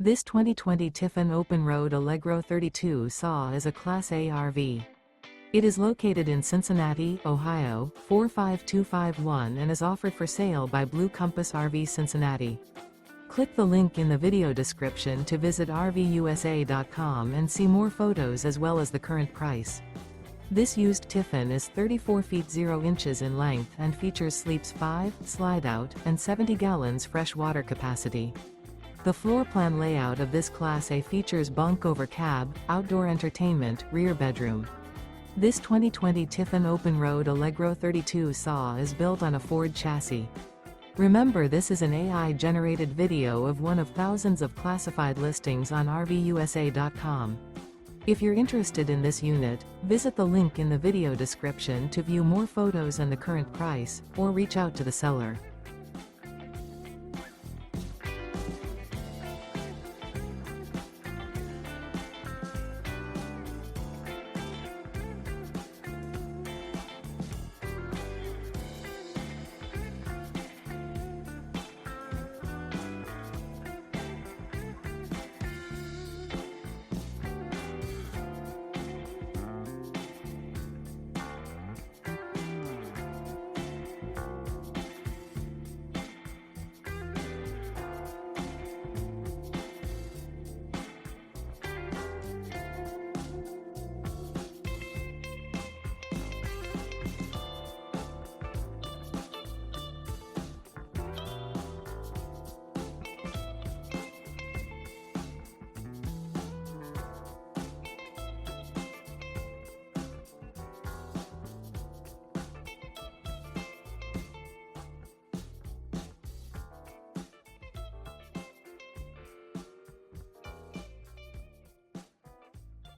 This 2020 Tiffin Open Road Allegro 32 SAW is a Class A RV. It is located in Cincinnati, Ohio, 45251 and is offered for sale by Blue Compass RV Cincinnati. Click the link in the video description to visit RVUSA.com and see more photos as well as the current price. This used Tiffin is 34 feet 0 inches in length and features sleeps 5, Slideout, and 70 gallons fresh water capacity. The floor plan layout of this Class A features bunk over cab, outdoor entertainment, rear bedroom. This 2020 Tiffin Open Road Allegro 32 SAW is built on a Ford chassis. Remember, this is an AI-generated video of one of thousands of classified listings on RVUSA.com. If you're interested in this unit, visit the link in the video description to view more photos and the current price, or reach out to the seller.